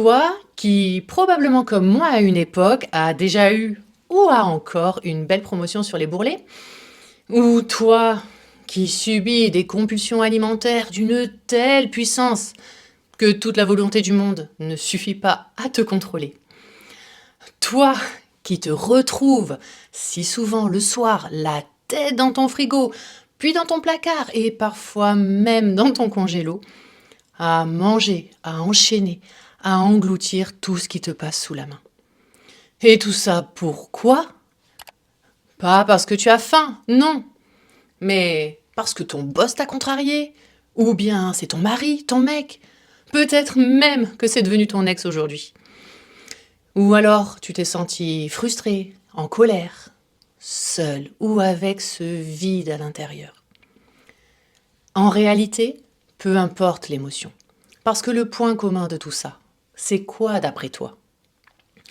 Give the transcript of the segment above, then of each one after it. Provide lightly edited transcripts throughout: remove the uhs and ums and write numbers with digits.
Toi qui, probablement comme moi à une époque, a déjà eu ou a encore une belle promotion sur les bourrelets, ou toi qui subis des compulsions alimentaires d'une telle puissance que toute la volonté du monde ne suffit pas à te contrôler. Toi qui te retrouves si souvent le soir la tête dans ton frigo, puis dans ton placard et parfois même dans ton congélo, à manger, à enchaîner, à engloutir tout ce qui te passe sous la main. Et tout ça pourquoi? Pas parce que tu as faim, non, mais parce que ton boss t'a contrarié, ou bien c'est ton mari, ton mec, peut-être même que c'est devenu ton ex aujourd'hui. Ou alors tu t'es senti frustré, en colère, seul ou avec ce vide à l'intérieur. En réalité, peu importe l'émotion. Parce que le point commun de tout ça, c'est quoi d'après toi?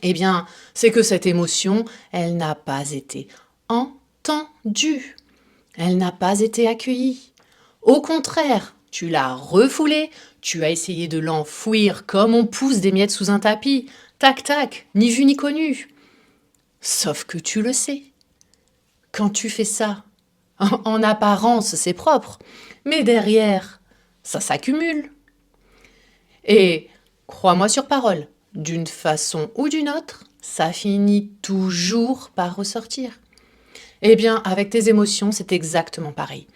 Eh bien, c'est que cette émotion, elle n'a pas été entendue. Elle n'a pas été accueillie. Au contraire, tu l'as refoulée, tu as essayé de l'enfouir comme on pousse des miettes sous un tapis. Tac tac, ni vu ni connu. Sauf que tu le sais. Quand tu fais ça, en apparence, c'est propre, mais derrière, ça s'accumule. Et crois-moi sur parole, d'une façon ou d'une autre, ça finit toujours par ressortir. Eh bien, avec tes émotions, c'est exactement pareil.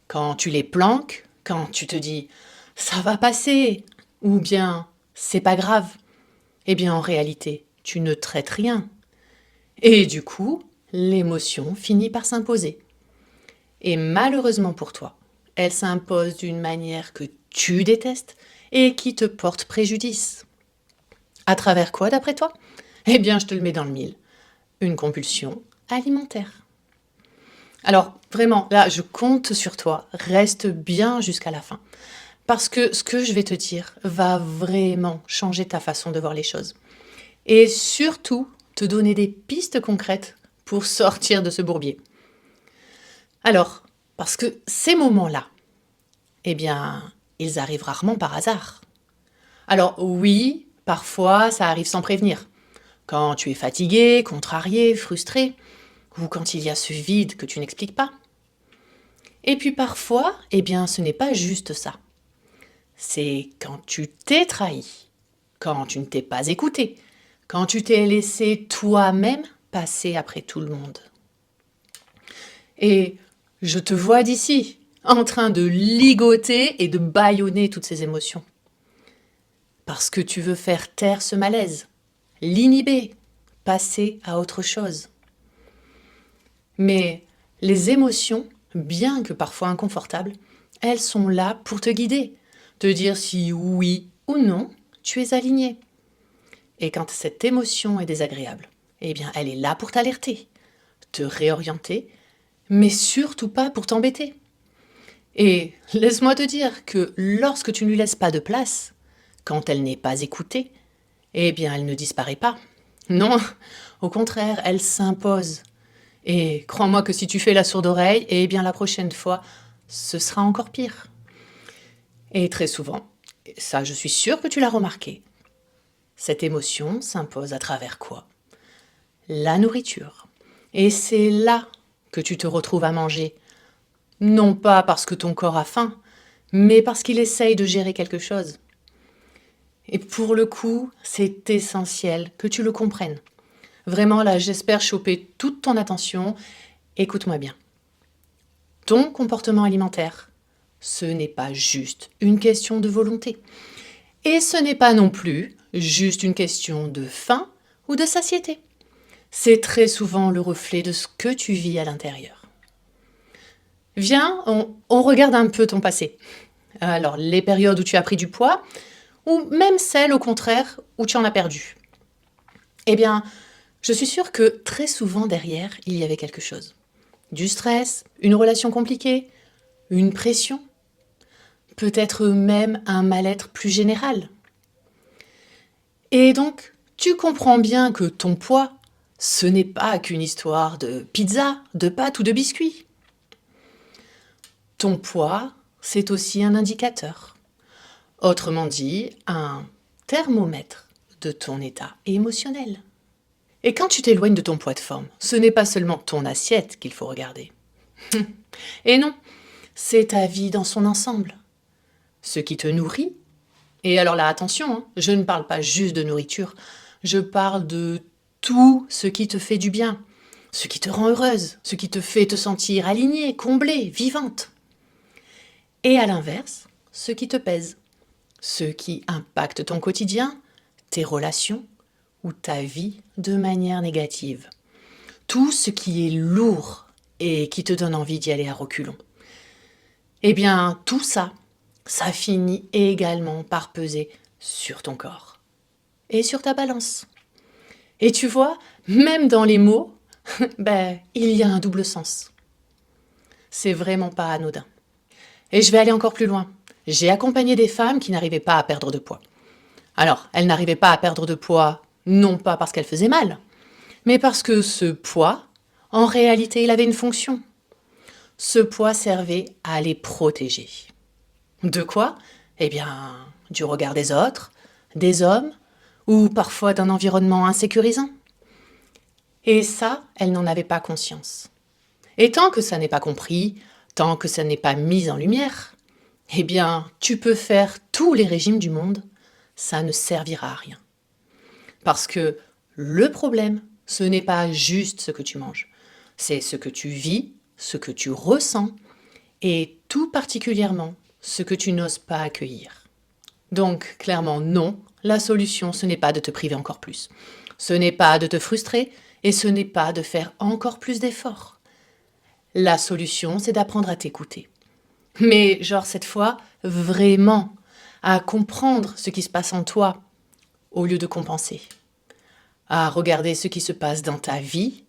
Quand tu les planques, quand tu te dis ça va passer, ou bien c'est pas grave, eh bien en réalité, tu ne traites rien. Et du coup, l'émotion finit par s'imposer. Et malheureusement pour toi, elle s'impose d'une manière que tu détestes et qui te porte préjudice. À travers quoi, d'après toi? Eh bien, je te le mets dans le mille. Une compulsion alimentaire. Alors, vraiment, là, je compte sur toi. Reste bien jusqu'à la fin. Parce que ce que je vais te dire va vraiment changer ta façon de voir les choses. Et surtout, te donner des pistes concrètes pour sortir de ce bourbier. Alors, parce que ces moments-là, eh bien, ils arrivent rarement par hasard. Alors oui, parfois, ça arrive sans prévenir. Quand tu es fatigué, contrarié, frustré, ou quand il y a ce vide que tu n'expliques pas. Et puis parfois, eh bien, ce n'est pas juste ça. C'est quand tu t'es trahi, quand tu ne t'es pas écouté, quand tu t'es laissé toi-même passer après tout le monde. Et je te vois d'ici, en train de ligoter et de bâillonner toutes ces émotions. Parce que tu veux faire taire ce malaise, l'inhiber, passer à autre chose. Mais les émotions, bien que parfois inconfortables, elles sont là pour te guider, te dire si oui ou non tu es aligné. Et quand cette émotion est désagréable, eh bien elle est là pour t'alerter, te réorienter, mais surtout pas pour t'embêter. Et laisse-moi te dire que lorsque tu ne lui laisses pas de place, quand elle n'est pas écoutée, eh bien elle ne disparaît pas. Non, au contraire, elle s'impose. Et crois-moi que si tu fais la sourde oreille, eh bien la prochaine fois, ce sera encore pire. Et très souvent, ça je suis sûre que tu l'as remarqué, cette émotion s'impose à travers quoi? La nourriture. Et c'est là que tu te retrouves à manger. Non pas parce que ton corps a faim, mais parce qu'il essaye de gérer quelque chose. Et pour le coup, c'est essentiel que tu le comprennes. Vraiment, là, j'espère choper toute ton attention. Écoute-moi bien. Ton comportement alimentaire, ce n'est pas juste une question de volonté. Et ce n'est pas non plus juste une question de faim ou de satiété. C'est très souvent le reflet de ce que tu vis à l'intérieur. Viens, on regarde un peu ton passé. Alors, les périodes où tu as pris du poids, ou même celles, au contraire, où tu en as perdu. Eh bien, je suis sûre que très souvent derrière, il y avait quelque chose. Du stress, une relation compliquée, une pression, peut-être même un mal-être plus général. Et donc, tu comprends bien que ton poids, ce n'est pas qu'une histoire de pizza, de pâtes ou de biscuits. Ton poids, c'est aussi un indicateur. Autrement dit, un thermomètre de ton état émotionnel. Et quand tu t'éloignes de ton poids de forme, ce n'est pas seulement ton assiette qu'il faut regarder. Et non, c'est ta vie dans son ensemble. Ce qui te nourrit. Et alors là, attention, hein, je ne parle pas juste de nourriture, je parle de tout ce qui te fait du bien, ce qui te rend heureuse, ce qui te fait te sentir alignée, comblée, vivante. Et à l'inverse, ce qui te pèse, ce qui impacte ton quotidien, tes relations ou ta vie de manière négative. Tout ce qui est lourd et qui te donne envie d'y aller à reculons. Eh bien, tout ça, ça finit également par peser sur ton corps et sur ta balance. Et tu vois, même dans les mots, il y a un double sens. C'est vraiment pas anodin. Et je vais aller encore plus loin. J'ai accompagné des femmes qui n'arrivaient pas à perdre de poids. Alors, elles n'arrivaient pas à perdre de poids, non pas parce qu'elles faisaient mal, mais parce que ce poids, en réalité, il avait une fonction. Ce poids servait à les protéger. De quoi? Eh bien, du regard des autres, des hommes, ou parfois d'un environnement insécurisant. Et ça, elles n'en avaient pas conscience. Et tant que ça n'est pas compris, tant que ça n'est pas mis en lumière, eh bien, tu peux faire tous les régimes du monde, ça ne servira à rien. Parce que le problème, ce n'est pas juste ce que tu manges, c'est ce que tu vis, ce que tu ressens, et tout particulièrement ce que tu n'oses pas accueillir. Donc, clairement, non, la solution, ce n'est pas de te priver encore plus. Ce n'est pas de te frustrer et ce n'est pas de faire encore plus d'efforts. La solution, c'est d'apprendre à t'écouter. Mais genre cette fois, vraiment, à comprendre ce qui se passe en toi au lieu de compenser. À regarder ce qui se passe dans ta vie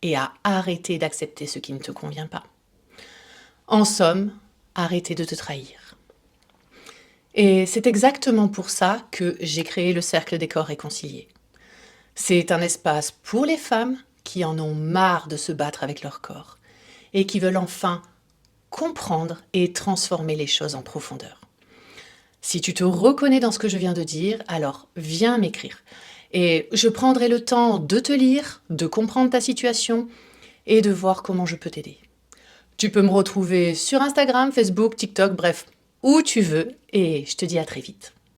et à arrêter d'accepter ce qui ne te convient pas. En somme, arrêter de te trahir. Et c'est exactement pour ça que j'ai créé le Cercle des corps réconciliés. C'est un espace pour les femmes qui en ont marre de se battre avec leur corps et qui veulent enfin comprendre et transformer les choses en profondeur. Si tu te reconnais dans ce que je viens de dire, alors viens m'écrire. Et je prendrai le temps de te lire, de comprendre ta situation et de voir comment je peux t'aider. Tu peux me retrouver sur Instagram, Facebook, TikTok, bref, où tu veux, et je te dis à très vite.